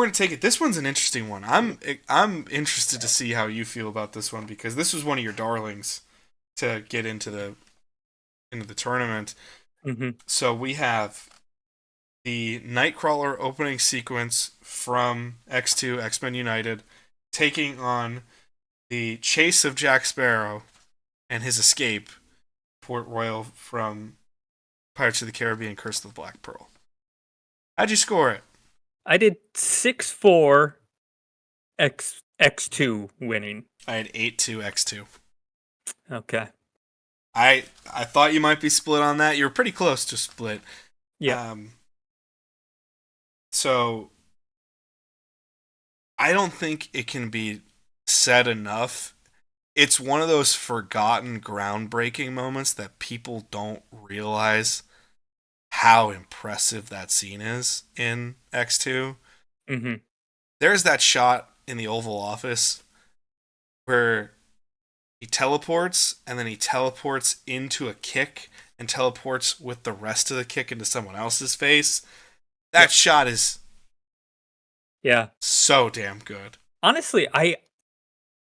we're gonna take it. This one's an interesting one. I'm interested to see how you feel about this one because this was one of your darlings to get into the tournament. Hmm. So we have the Nightcrawler opening sequence from X2 X-Men United taking on the chase of Jack Sparrow and his escape Port Royal from Pirates of the Caribbean Curse of the Black Pearl. How'd you score it? I did 6-4 X2 winning. I had 8-2 X2. Okay. I thought you might be split on that. You were pretty close to split. Yeah. Um, so I don't think it can be said enough. It's one of those forgotten groundbreaking moments that people don't realize how impressive that scene is in X2. Hmm. There's that shot in the Oval Office where he teleports and then he teleports into a kick and teleports with the rest of the kick into someone else's face. That Yep. shot is Yeah. so damn good. Honestly,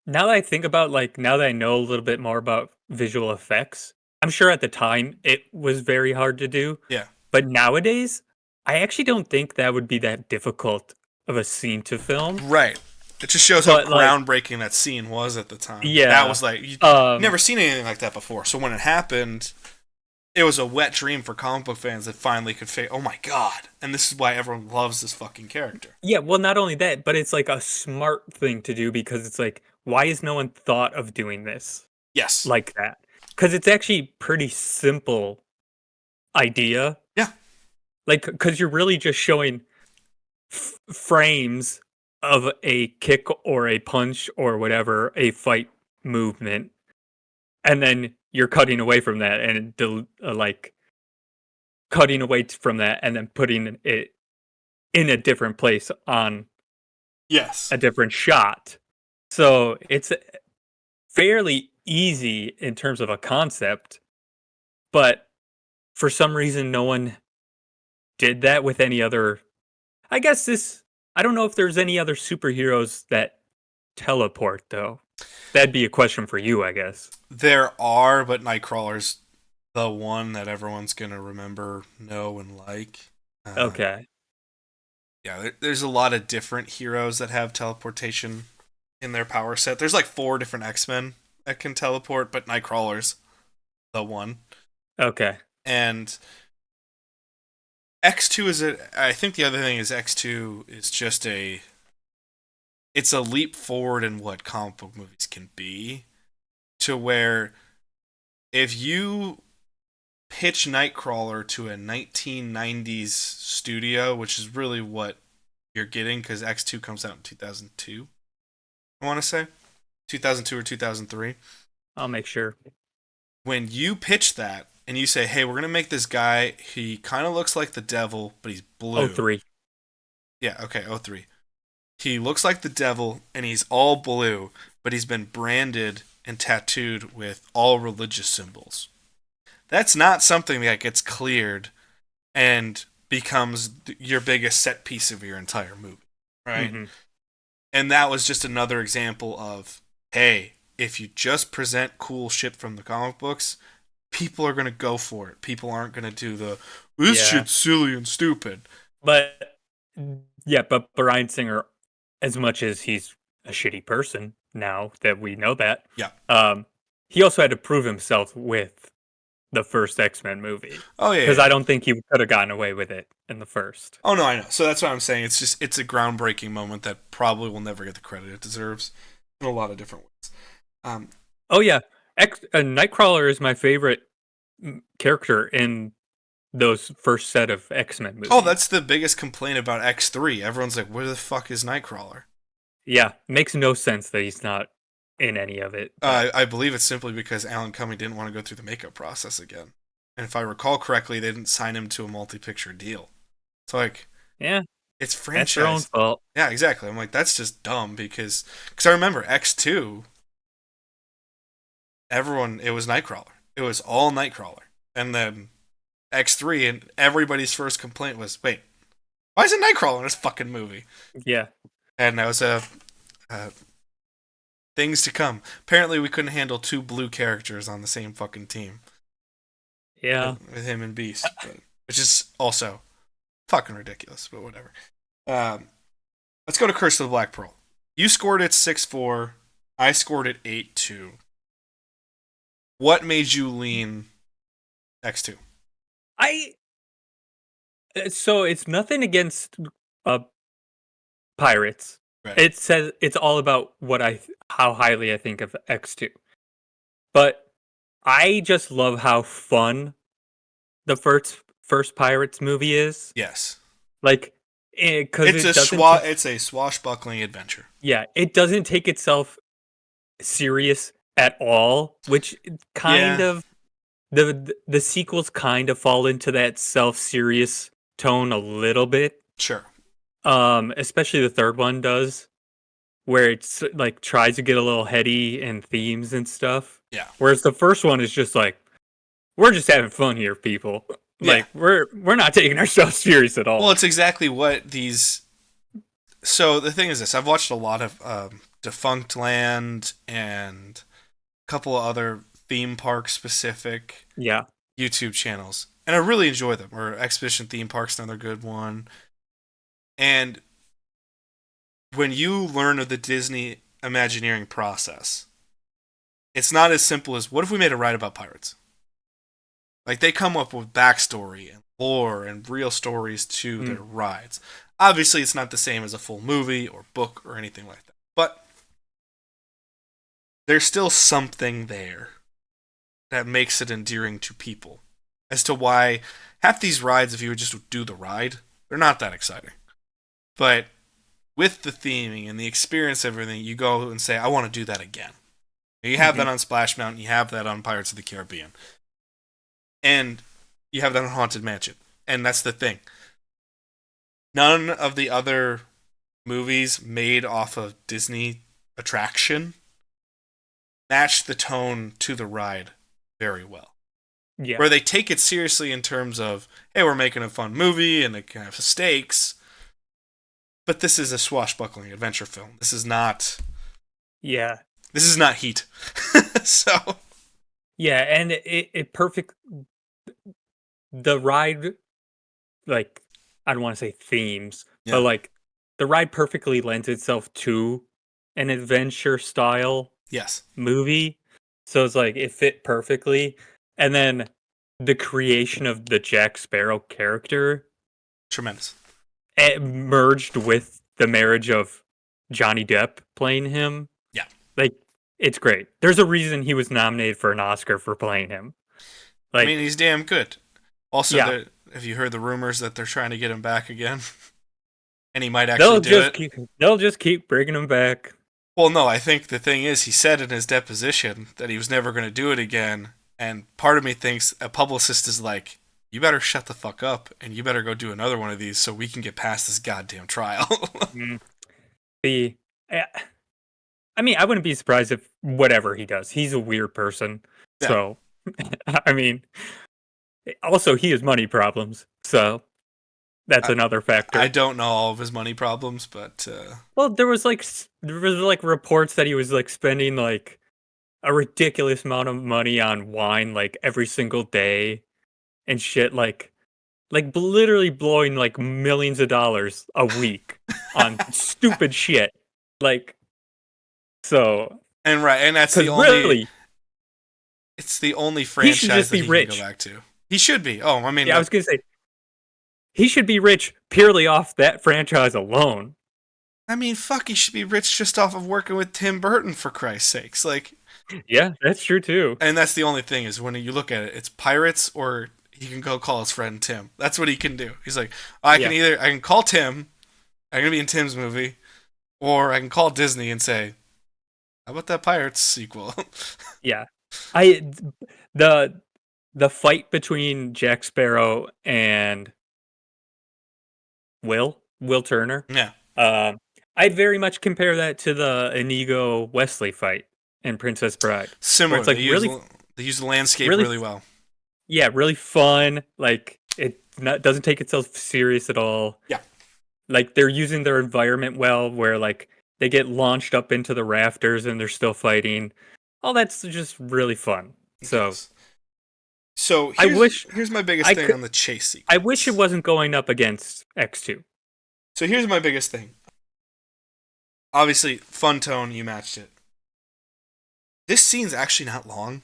now that I think about now that I know a little bit more about visual effects, I'm sure at the time it was very hard to do, Yeah. but nowadays I actually don't think that would be that difficult of a scene to film. Right. It just shows how But groundbreaking that scene was at the time. That yeah. was like you Um never seen anything like that before. So when it happened, it was a wet dream for comic book fans that finally could say, "Oh my god!" And this is why everyone loves this fucking character. yeah, well not only that, but it's like a smart thing to do because it's like why has no one thought of doing this Yes. like that? Cuz it's actually pretty simple idea. Yeah. Like cuz you're really just showing frames of a kick or a punch or whatever, a fight movement, and then you're cutting away from that and cutting away from that and then putting it in a different place on Yes. a different shot. So it's fairly easy in terms of a concept, but for some reason, no one did that with any other. I guess this. I don't know if there's any other superheroes that teleport, though. That'd be a question for you, I guess. There are, but Nightcrawler's the one that everyone's gonna remember, know, and like. Um, Okay. yeah, there's a lot of different heroes that have teleportation in their power set. There's like 4 different X-Men that can teleport, but Nightcrawler's the one. Okay. And X2 is I think the other thing is X2 is just it's a leap forward in what comic book movies can be to where if you pitch Nightcrawler to a 1990s studio, which is really what you're getting because X2 comes out in 2002, I want to say 2002 or 2003. I'll make sure. When you pitch that and you say, "Hey, we're gonna make this guy. He kind of looks like the devil, but he's Oh, blue." 3. Yeah, okay, oh 03. He looks like the devil and he's all blue, but he's been branded and tattooed with all religious symbols. That's not something that gets cleared and becomes your biggest set piece of your entire movie, right? Hmm. And that was just another example of, hey, if you just present cool shit from the comic books, people are going to go for it. People aren't going to do this Yeah. shit's silly and stupid. But, yeah, but Bryan Singer, as much as he's a shitty person now that we know that, Yeah. he also had to prove himself with the first X-Men movie. Oh, yeah, Because yeah. I don't think he could have gotten away with it in the first. Oh, no, I know. So that's what I'm saying. It's a groundbreaking moment that probably will never get the credit it deserves in a lot of different ways. Oh yeah, Nightcrawler is my favorite character in those first set of X-Men Oh, movies. that's the biggest complaint about X3. Everyone's like, where the fuck is Nightcrawler? Yeah, makes no sense that he's not in any of it. But I believe it's simply because Alan Cumming didn't want to go through the makeup process again. And if I recall correctly, they didn't sign him to a multi-picture deal. So, like, yeah, it's that's their own franchise. fault. Yeah, exactly. I'm like, that's just dumb because I remember X2, everyone, it was Nightcrawler. It was all Nightcrawler. And then X3, and everybody's first complaint was, wait, Why is it Nightcrawler in this fucking movie? Yeah. And that was things to come. Apparently, we couldn't handle two blue characters on the same fucking team. Yeah. With him and Beast, which is also fucking ridiculous, but whatever. Let's go to Curse of the Black Pearl. You scored it 6-4. I scored it 8-2. What made you lean X2? So it's nothing against pirates. Right. It says it's all about how highly I think of X2. But I just love how fun the first Pirates movie is. Yes. Like, because it's a swashbuckling adventure. Yeah, it doesn't take itself serious at all, which kind of the sequels kind of fall into that self-serious tone a little bit. Sure. Especially the third one does, where it's like tries to get a little heady in themes and stuff. Yeah. Whereas the first one is just like, we're just having fun here, people. Like we're not taking ourselves serious at all. Well, it's exactly what these. So the thing is this: I've watched a lot of Defunct Land and a couple of other theme park specific YouTube channels, and I really enjoy them. Or Expedition Theme Park's another good one. And when you learn of the Disney Imagineering process, it's not as simple as, what if we made a ride about pirates? Like, they come up with backstory and lore and real stories to their rides. Obviously, it's not the same as a full movie or book or anything like that. But there's still something there that makes it endearing to people. As to why half these rides, if you would just do the ride, they're not that exciting. But with the theming and the experience of everything, you go and say, I want to do that again. You have that on Splash Mountain. You have that on Pirates of the Caribbean. And you have that on Haunted Mansion. And that's the thing. None of the other movies made off of Disney attraction match the tone to the ride very well. Yeah. Where they take it seriously in terms of, hey, we're making a fun movie and it can have stakes. But this is a swashbuckling adventure film. This is not... Yeah. This is not Heat. So... Yeah, and it perfect... The ride, like, I don't want to say themes, but, like, the ride perfectly lends itself to an adventure-style movie. So it's like, it fit perfectly. And then the creation of the Jack Sparrow character... Tremendous. It merged with the marriage of Johnny Depp playing him. Yeah. Like, it's great. There's a reason he was nominated for an Oscar for playing him. Like, I mean, he's damn good. Also, have you heard the rumors that they're trying to get him back again? And he might actually do it? They'll just keep bringing him back. Well, no, I think the thing is, he said in his deposition that he was never going to do it again. And part of me thinks a publicist is like, you better shut the fuck up, and you better go do another one of these so we can get past this goddamn trial. I mean, I wouldn't be surprised if whatever he does. He's a weird person. Yeah. So, I mean, also he has money problems. So, that's another factor. I don't know all of his money problems, but... Well, there was reports that he was like spending like a ridiculous amount of money on wine like every single day. And shit, like literally blowing like millions of dollars a week on stupid shit. Like, so. And that's the only. Really, it's the only franchise that he can go back to. He should be. Oh, I mean. Yeah, I was gonna say. He should be rich purely off that franchise alone. I mean, fuck, he should be rich just off of working with Tim Burton, for Christ's sakes. Like. Yeah, that's true too. And that's the only thing is when you look at it, it's Pirates or. He can go call his friend Tim. That's what he can do. He's like, I can call Tim. I'm gonna be in Tim's movie, or I can call Disney and say, "How about that Pirates sequel?" Yeah, the fight between Jack Sparrow and Will Turner. Yeah. I'd very much compare that to the Inigo Wesley fight in Princess Bride. Similar. It's like they use the landscape really well. Yeah, really fun. Like, it doesn't take itself serious at all. Yeah. Like they're using their environment well, where like they get launched up into the rafters and they're still fighting. All that's just really fun. So Yes. So I here's wish here's my biggest I thing could. on the chase I wish it sequence. wasn't going up against X2. So here's my biggest thing. Obviously, fun tone, you matched it. This scene's actually not long.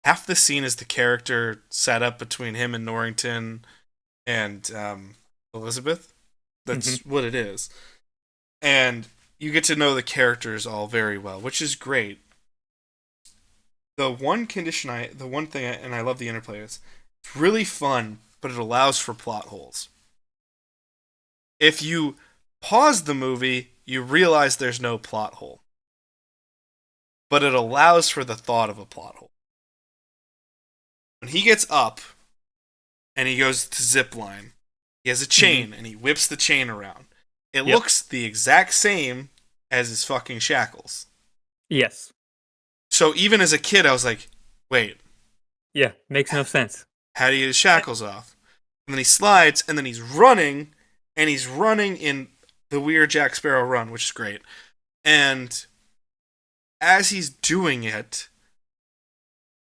Half the scene is the character set up between him and Norrington and Elizabeth. Hmm. That's what it is. And you get to know the characters all very well, which is great. The one thing, and I love the interplay is, it's really fun, but it allows for plot holes. If you pause the movie, you realize there's no plot hole, but it allows for the thought of a plot hole. When he gets up and he goes to zip line, he has a Hmm. chain and he whips the chain around. It Yep. looks the exact same as his fucking shackles. Yes. So even as a kid, I was like, wait, Yeah. Makes no sense. how do you get his shackles off? And then he slides, and then he's running, and he's running in the weird Jack Sparrow run, which is great. And as he's doing it,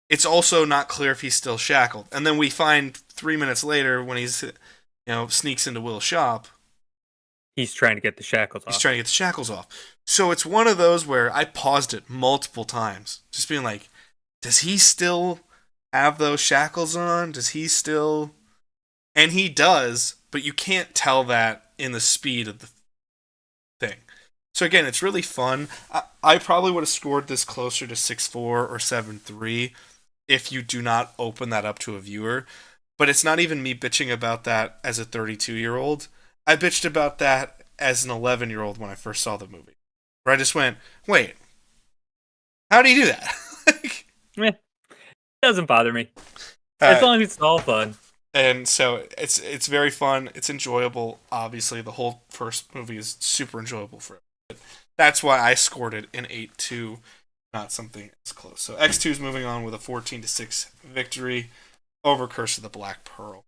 it's also not clear if he's still shackled. And then we find 3 minutes later when he's, sneaks into Will's shop, He's trying to get the shackles he's off. trying to get the shackles off. So it's one of those where I paused it multiple times, just being like, does he still have those shackles on? Does he still? And he does, but you can't tell that in the speed of the thing. So again, it's really fun. I probably would have scored this closer to 6.4 or 7.3 if you do not open that up to a viewer. But it's not even me bitching about that as a 32-year-old. I bitched about that as an 11-year-old when I first saw the movie. Where I just went, wait, how do you do that? Eh, doesn't bother me. As uh, long as it's all fun. and so it's very fun. It's enjoyable. Obviously, the whole first movie is super enjoyable for it. But that's why I scored it an 8.2, not something as close. So X2 is moving on with a 14-6 victory over Curse of the Black Pearl.